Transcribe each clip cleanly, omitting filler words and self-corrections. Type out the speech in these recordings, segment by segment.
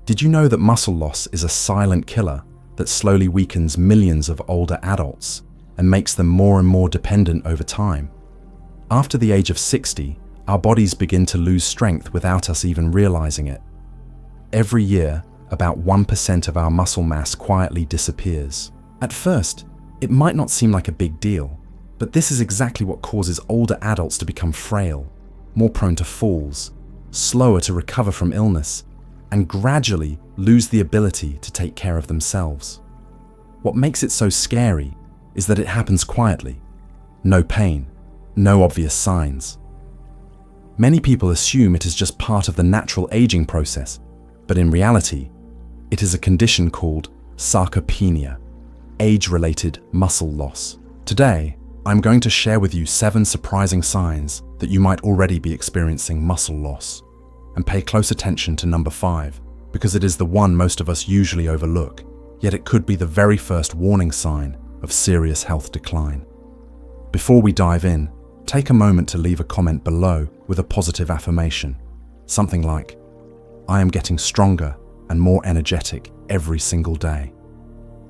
Did you know that muscle loss is a silent killer that slowly weakens millions of older adults and makes them more and more dependent over time? After the age of 60, our bodies begin to lose strength without us even realizing it. Every year, about 1% of our muscle mass quietly disappears. At first, it might not seem like a big deal, but this is exactly what causes older adults to become frail, more prone to falls, slower to recover from illness, and gradually lose the ability to take care of themselves. What makes it so scary is that it happens quietly. No pain, no obvious signs. Many people assume it is just part of the natural aging process, but in reality, it is a condition called sarcopenia, age-related muscle loss. Today, I'm going to share with you 7 surprising signs that you might already be experiencing muscle loss. And pay close attention to number 5, because it is the one most of us usually overlook, yet it could be the very first warning sign of serious health decline. Before we dive in, take a moment to leave a comment below with a positive affirmation. Something like, "I am getting stronger and more energetic every single day,"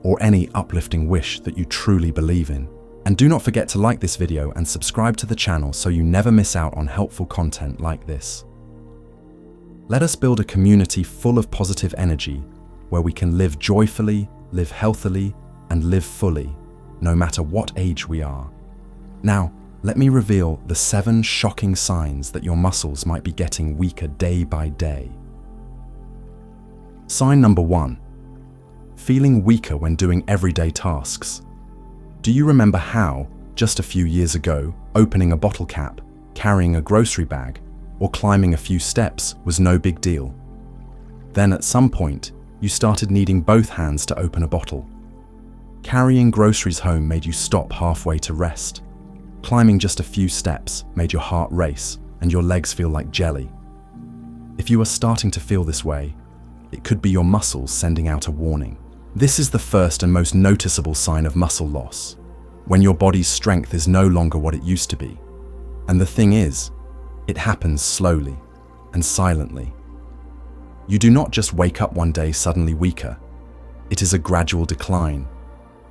or any uplifting wish that you truly believe in. And do not forget to like this video and subscribe to the channel so you never miss out on helpful content like this. Let us build a community full of positive energy where we can live joyfully, live healthily, and live fully, no matter what age we are. Now, let me reveal the 7 shocking signs that your muscles might be getting weaker day by day. Sign number 1. Feeling weaker when doing everyday tasks. Do you remember how, just a few years ago, opening a bottle cap, carrying a grocery bag, or climbing a few steps was no big deal? Then at some point, you started needing both hands to open a bottle. Carrying groceries home made you stop halfway to rest. Climbing just a few steps made your heart race and your legs feel like jelly. If you are starting to feel this way, it could be your muscles sending out a warning. This is the first and most noticeable sign of muscle loss, when your body's strength is no longer what it used to be. And the thing is, it happens slowly and silently. You do not just wake up one day suddenly weaker. It is a gradual decline,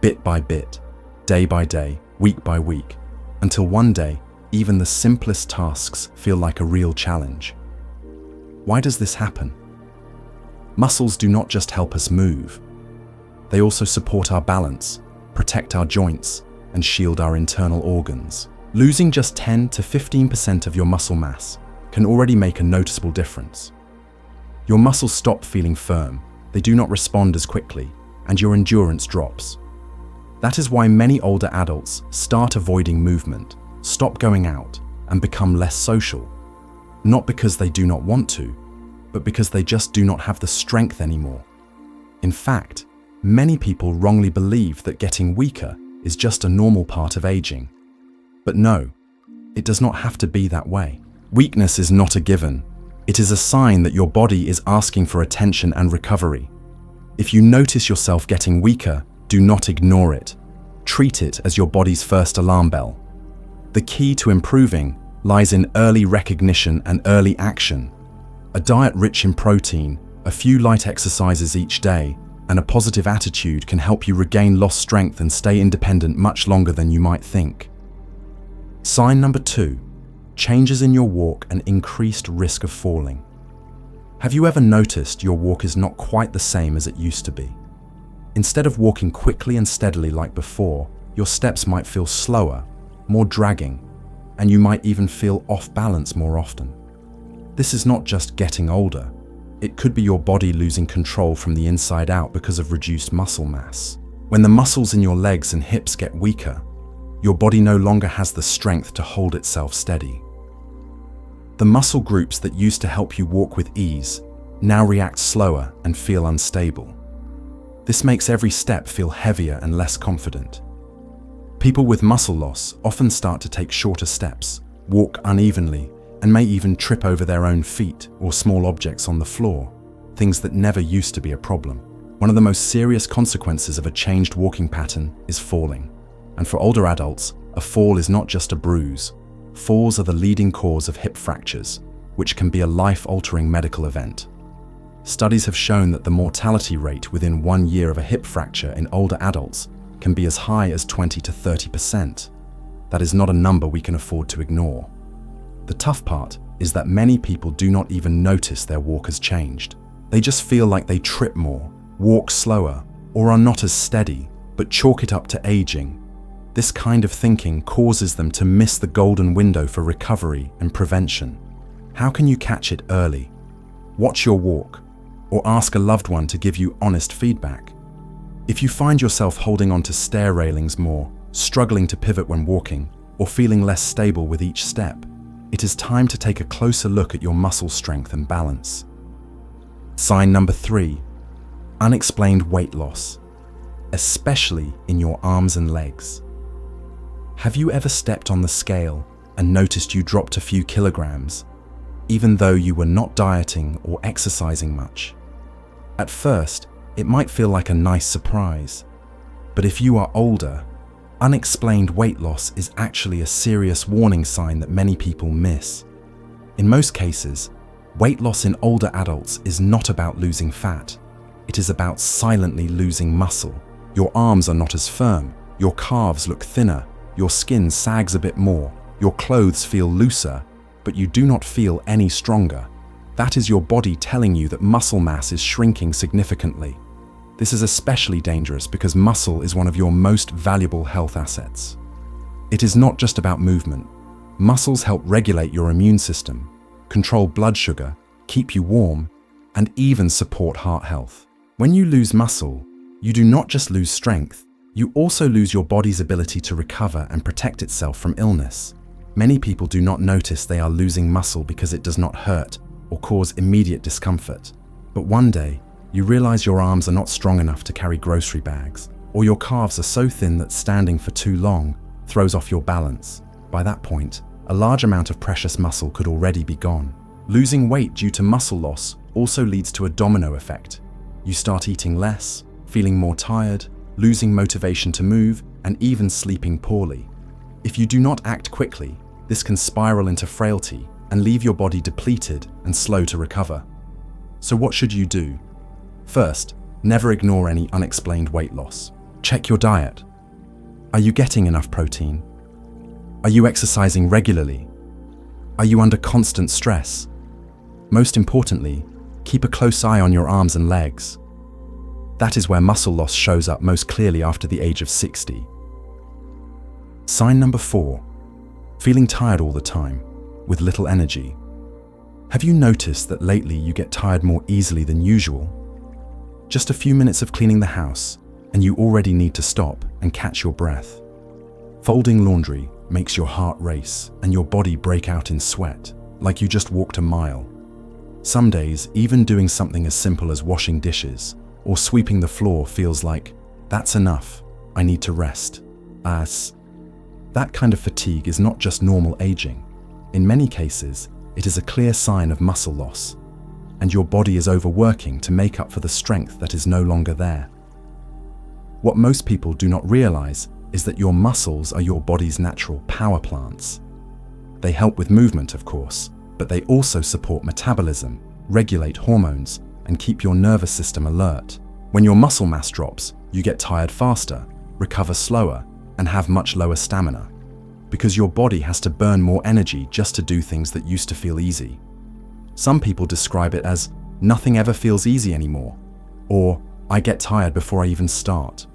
bit by bit, day by day, week by week, until one day, even the simplest tasks feel like a real challenge. Why does this happen? Muscles do not just help us move. They also support our balance, protect our joints, and shield our internal organs. Losing just 10 to 15% of your muscle mass can already make a noticeable difference. Your muscles stop feeling firm, they do not respond as quickly, and your endurance drops. That is why many older adults start avoiding movement, stop going out, and become less social. Not because they do not want to, but because they just do not have the strength anymore. In fact, many people wrongly believe that getting weaker is just a normal part of aging. But no, it does not have to be that way. Weakness is not a given. It is a sign that your body is asking for attention and recovery. If you notice yourself getting weaker, do not ignore it. Treat it as your body's first alarm bell. The key to improving lies in early recognition and early action. A diet rich in protein, a few light exercises each day, and a positive attitude can help you regain lost strength and stay independent much longer than you might think. Sign number 2, changes in your walk and increased risk of falling. Have you ever noticed your walk is not quite the same as it used to be? Instead of walking quickly and steadily like before, your steps might feel slower, more dragging, and you might even feel off balance more often. This is not just getting older. It could be your body losing control from the inside out because of reduced muscle mass. When the muscles in your legs and hips get weaker, your body no longer has the strength to hold itself steady. The muscle groups that used to help you walk with ease now react slower and feel unstable. This makes every step feel heavier and less confident. People with muscle loss often start to take shorter steps, walk unevenly, and may even trip over their own feet or small objects on the floor, things that never used to be a problem. One of the most serious consequences of a changed walking pattern is falling. And for older adults, a fall is not just a bruise. Falls are the leading cause of hip fractures, which can be a life-altering medical event. Studies have shown that the mortality rate within 1 year of a hip fracture in older adults can be as high as 20 to 30%. That is not a number we can afford to ignore. The tough part is that many people do not even notice their walk has changed. They just feel like they trip more, walk slower, or are not as steady, but chalk it up to aging. This kind of thinking causes them to miss the golden window for recovery and prevention. How can you catch it early? Watch your walk, or ask a loved one to give you honest feedback. If you find yourself holding onto stair railings more, struggling to pivot when walking, or feeling less stable with each step, it is time to take a closer look at your muscle strength and balance. Sign number 3, unexplained weight loss, especially in your arms and legs. Have you ever stepped on the scale and noticed you dropped a few kilograms, even though you were not dieting or exercising much? At first, it might feel like a nice surprise, but if you are older, unexplained weight loss is actually a serious warning sign that many people miss. In most cases, weight loss in older adults is not about losing fat. It is about silently losing muscle. Your arms are not as firm, your calves look thinner, your skin sags a bit more, your clothes feel looser, but you do not feel any stronger. That is your body telling you that muscle mass is shrinking significantly. This is especially dangerous because muscle is one of your most valuable health assets. It is not just about movement. Muscles help regulate your immune system, control blood sugar, keep you warm, and even support heart health. When you lose muscle, you do not just lose strength, you also lose your body's ability to recover and protect itself from illness. Many people do not notice they are losing muscle because it does not hurt or cause immediate discomfort. But one day, you realize your arms are not strong enough to carry grocery bags, or your calves are so thin that standing for too long throws off your balance. By that point, a large amount of precious muscle could already be gone. Losing weight due to muscle loss also leads to a domino effect. You start eating less, feeling more tired, losing motivation to move, and even sleeping poorly. If you do not act quickly, this can spiral into frailty and leave your body depleted and slow to recover. So what should you do? First, never ignore any unexplained weight loss. Check your diet. Are you getting enough protein? Are you exercising regularly? Are you under constant stress? Most importantly, keep a close eye on your arms and legs. That is where muscle loss shows up most clearly after the age of 60. Sign number 4, feeling tired all the time, with little energy. Have you noticed that lately you get tired more easily than usual? Just a few minutes of cleaning the house, and you already need to stop and catch your breath. Folding laundry makes your heart race and your body break out in sweat, like you just walked a mile. Some days, even doing something as simple as washing dishes or sweeping the floor feels like, that's enough, I need to rest. That kind of fatigue is not just normal aging. In many cases, it is a clear sign of muscle loss, and your body is overworking to make up for the strength that is no longer there. What most people do not realize is that your muscles are your body's natural power plants. They help with movement, of course, but they also support metabolism, regulate hormones, and keep your nervous system alert. When your muscle mass drops, you get tired faster, recover slower, and have much lower stamina, because your body has to burn more energy just to do things that used to feel easy. Some people describe it as, nothing ever feels easy anymore, or I get tired before I even start.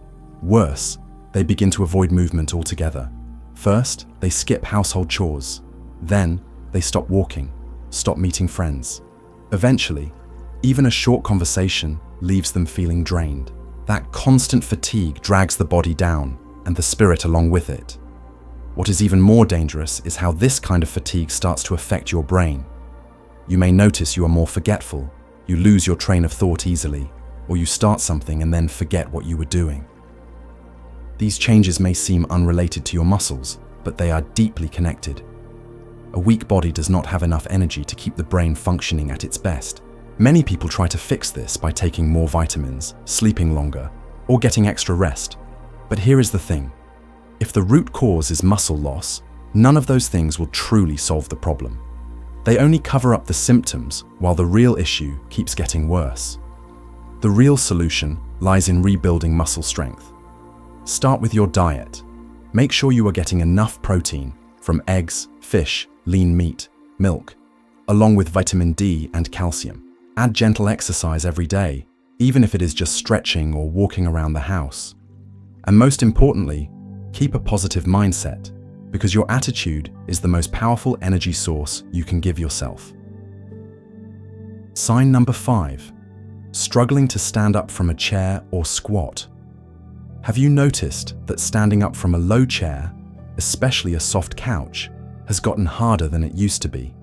Worse, they begin to avoid movement altogether. First, they skip household chores. Then, they stop walking, stop meeting friends. Eventually, even a short conversation leaves them feeling drained. That constant fatigue drags the body down, and the spirit along with it. What is even more dangerous is how this kind of fatigue starts to affect your brain. You may notice you are more forgetful, you lose your train of thought easily, or you start something and then forget what you were doing. These changes may seem unrelated to your muscles, but they are deeply connected. A weak body does not have enough energy to keep the brain functioning at its best. Many people try to fix this by taking more vitamins, sleeping longer, or getting extra rest. But here is the thing. If the root cause is muscle loss, none of those things will truly solve the problem. They only cover up the symptoms while the real issue keeps getting worse. The real solution lies in rebuilding muscle strength. Start with your diet. Make sure you are getting enough protein from eggs, fish, lean meat, milk, along with vitamin D and calcium. Add gentle exercise every day, even if it is just stretching or walking around the house. And most importantly, keep a positive mindset, because your attitude is the most powerful energy source you can give yourself. Sign number 5. Struggling to stand up from a chair or squat. Have you noticed that standing up from a low chair, especially a soft couch, has gotten harder than it used to be?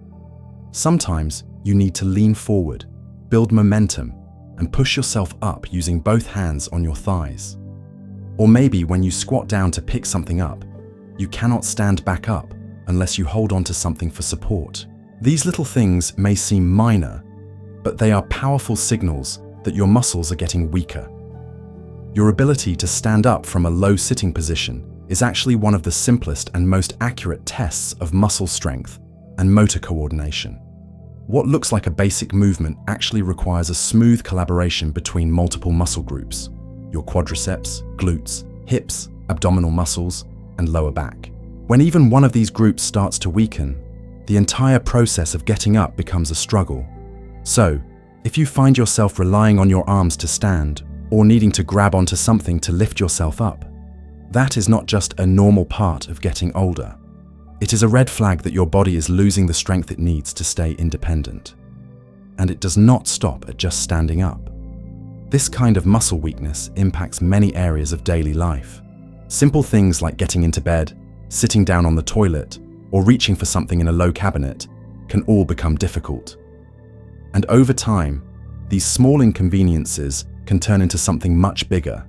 Sometimes you need to lean forward, build momentum, and push yourself up using both hands on your thighs. Or maybe when you squat down to pick something up, you cannot stand back up unless you hold on to something for support. These little things may seem minor, but they are powerful signals that your muscles are getting weaker. Your ability to stand up from a low sitting position is actually one of the simplest and most accurate tests of muscle strength and motor coordination. What looks like a basic movement actually requires a smooth collaboration between multiple muscle groups: your quadriceps, glutes, hips, abdominal muscles, and lower back. When even one of these groups starts to weaken, the entire process of getting up becomes a struggle. So, if you find yourself relying on your arms to stand or needing to grab onto something to lift yourself up, that is not just a normal part of getting older. It is a red flag that your body is losing the strength it needs to stay independent. And it does not stop at just standing up. This kind of muscle weakness impacts many areas of daily life. Simple things like getting into bed, sitting down on the toilet, or reaching for something in a low cabinet can all become difficult. And over time, these small inconveniences can turn into something much bigger.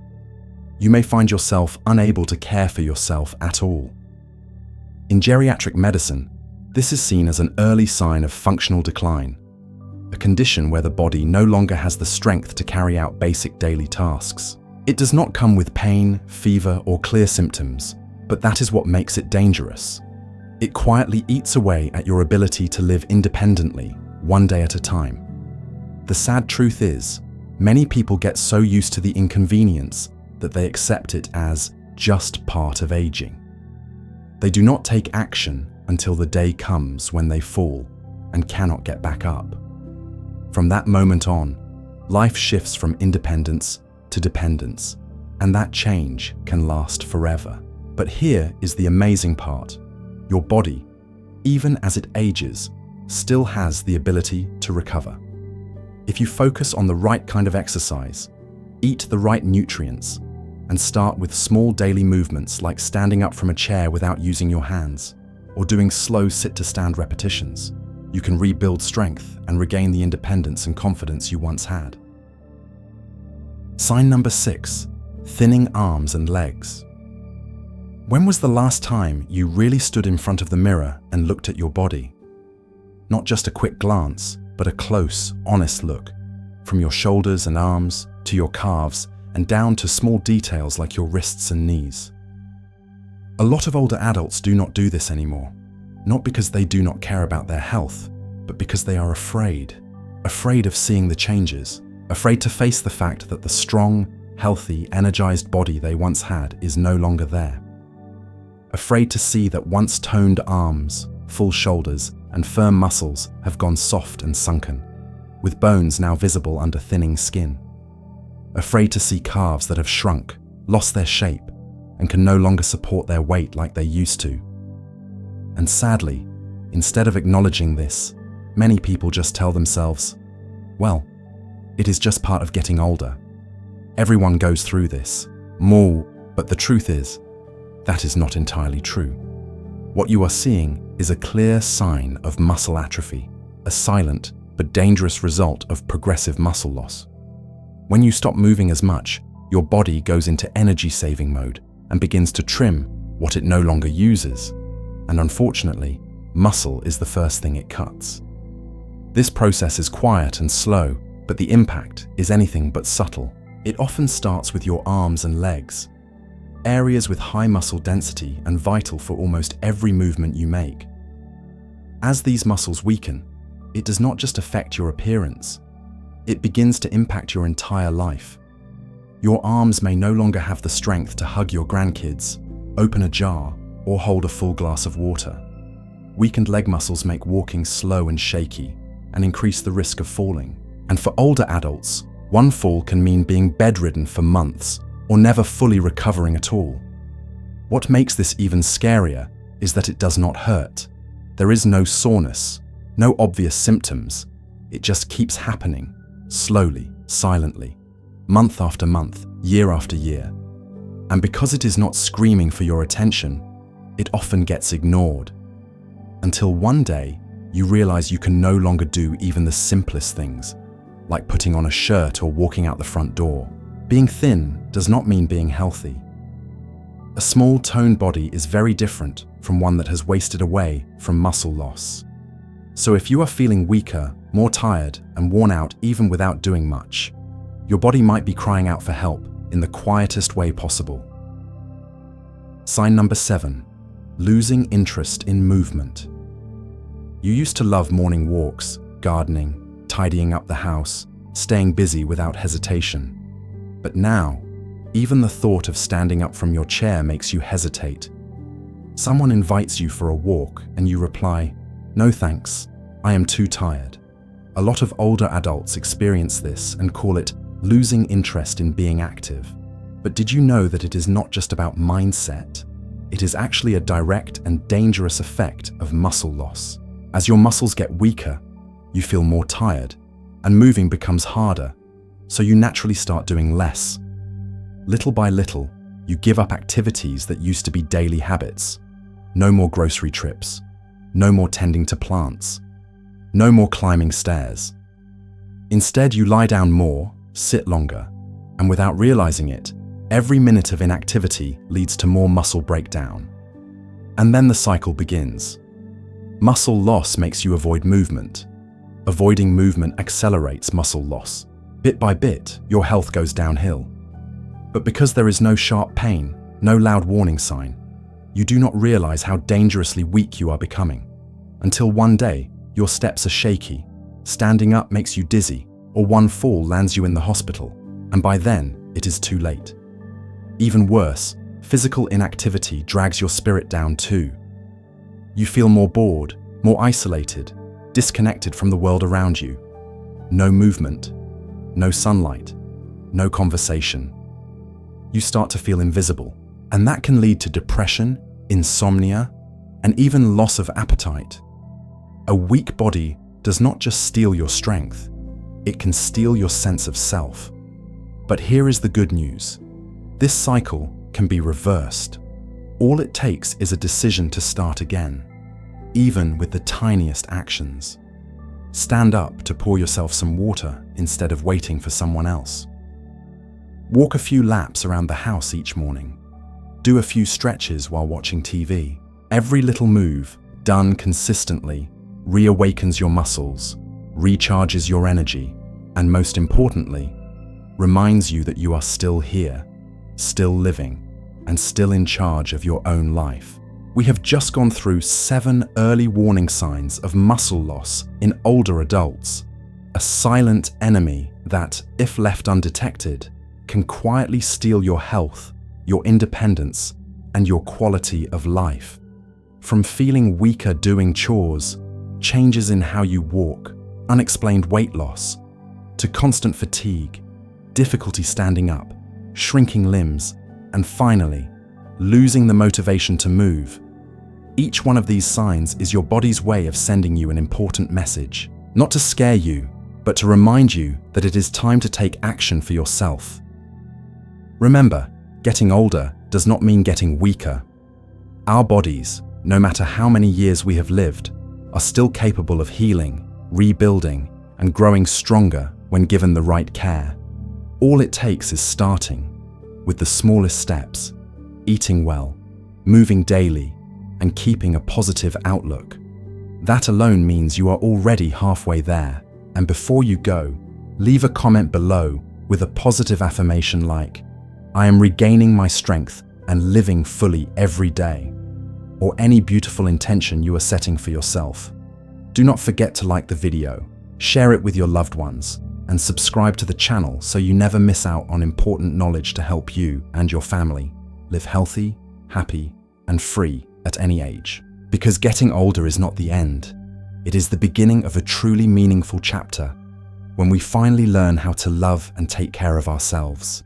You may find yourself unable to care for yourself at all. In geriatric medicine, this is seen as an early sign of functional decline, a condition where the body no longer has the strength to carry out basic daily tasks. It does not come with pain, fever, or clear symptoms, but that is what makes it dangerous. It quietly eats away at your ability to live independently, one day at a time. The sad truth is, many people get so used to the inconvenience that they accept it as just part of aging. They do not take action until the day comes when they fall and cannot get back up. From that moment on, life shifts from independence to dependence, and that change can last forever. But here is the amazing part. Your body, even as it ages, still has the ability to recover. If you focus on the right kind of exercise, eat the right nutrients, and start with small daily movements like standing up from a chair without using your hands, or doing slow sit-to-stand repetitions, you can rebuild strength and regain the independence and confidence you once had. Sign number 6, thinning arms and legs. When was the last time you really stood in front of the mirror and looked at your body? Not just a quick glance, but a close, honest look, from your shoulders and arms to your calves and down to small details like your wrists and knees. A lot of older adults do not do this anymore, not because they do not care about their health, but because they are afraid of seeing the changes, afraid to face the fact that the strong, healthy, energized body they once had is no longer there. Afraid to see that once toned arms, full shoulders, and firm muscles have gone soft and sunken, with bones now visible under thinning skin. Afraid to see calves that have shrunk, lost their shape, and can no longer support their weight like they used to. And sadly, instead of acknowledging this, many people just tell themselves, well, it is just part of getting older. Everyone goes through this. But the truth is, that is not entirely true. What you are seeing is a clear sign of muscle atrophy, a silent but dangerous result of progressive muscle loss. When you stop moving as much, your body goes into energy-saving mode and begins to trim what it no longer uses. And unfortunately, muscle is the first thing it cuts. This process is quiet and slow, but the impact is anything but subtle. It often starts with your arms and legs, areas with high muscle density and vital for almost every movement you make. As these muscles weaken, it does not just affect your appearance. It begins to impact your entire life. Your arms may no longer have the strength to hug your grandkids, open a jar, or hold a full glass of water. Weakened leg muscles make walking slow and shaky and increase the risk of falling. And for older adults, one fall can mean being bedridden for months or never fully recovering at all. What makes this even scarier is that it does not hurt. There is no soreness, no obvious symptoms. It just keeps happening, slowly, silently, month after month, year after year. And because it is not screaming for your attention, it often gets ignored. Until one day, you realize you can no longer do even the simplest things, like putting on a shirt or walking out the front door. Being thin does not mean being healthy. A small, toned body is very different from one that has wasted away from muscle loss. So if you are feeling weaker, more tired, and worn out even without doing much, your body might be crying out for help in the quietest way possible. Sign number 7, losing interest in movement. You used to love morning walks, gardening, tidying up the house, staying busy without hesitation. But now, even the thought of standing up from your chair makes you hesitate. Someone invites you for a walk and you reply, "No thanks, I am too tired." A lot of older adults experience this and call it losing interest in being active. But did you know that it is not just about mindset? It is actually a direct and dangerous effect of muscle loss. As your muscles get weaker, you feel more tired, and moving becomes harder, so you naturally start doing less. Little by little, you give up activities that used to be daily habits. No more grocery trips, no more tending to plants, no more climbing stairs. Instead, you lie down more, sit longer, and without realizing it, every minute of inactivity leads to more muscle breakdown. And then the cycle begins. Muscle loss makes you avoid movement. Avoiding movement accelerates muscle loss. Bit by bit, your health goes downhill. But because there is no sharp pain, no loud warning sign, you do not realize how dangerously weak you are becoming. Until one day, your steps are shaky, standing up makes you dizzy, or one fall lands you in the hospital, and by then, it is too late. Even worse, physical inactivity drags your spirit down too. You feel more bored, more isolated, disconnected from the world around you. No movement, no sunlight, no conversation. You start to feel invisible, and that can lead to depression, insomnia, and even loss of appetite. A weak body does not just steal your strength, it can steal your sense of self. But here is the good news. This cycle can be reversed. All it takes is a decision to start again, even with the tiniest actions. Stand up to pour yourself some water instead of waiting for someone else. Walk a few laps around the house each morning. Do a few stretches while watching TV. Every little move, done consistently, reawakens your muscles, recharges your energy, and most importantly, reminds you that you are still here, still living, and still in charge of your own life. We have just gone through 7 early warning signs of muscle loss in older adults, a silent enemy that, if left undetected, can quietly steal your health, your independence, and your quality of life. From feeling weaker doing chores, changes in how you walk, unexplained weight loss, to constant fatigue, difficulty standing up, shrinking limbs, and finally, losing the motivation to move. Each one of these signs is your body's way of sending you an important message, not to scare you, but to remind you that it is time to take action for yourself. Remember, getting older does not mean getting weaker. Our bodies, no matter how many years we have lived, are still capable of healing, rebuilding, and growing stronger when given the right care. All it takes is starting, with the smallest steps, eating well, moving daily, and keeping a positive outlook. That alone means you are already halfway there. And before you go, leave a comment below with a positive affirmation like, "I am regaining my strength and living fully every day," or any beautiful intention you are setting for yourself. Do not forget to like the video, share it with your loved ones, and subscribe to the channel so you never miss out on important knowledge to help you and your family live healthy, happy, and free at any age. Because getting older is not the end. It is the beginning of a truly meaningful chapter when we finally learn how to love and take care of ourselves.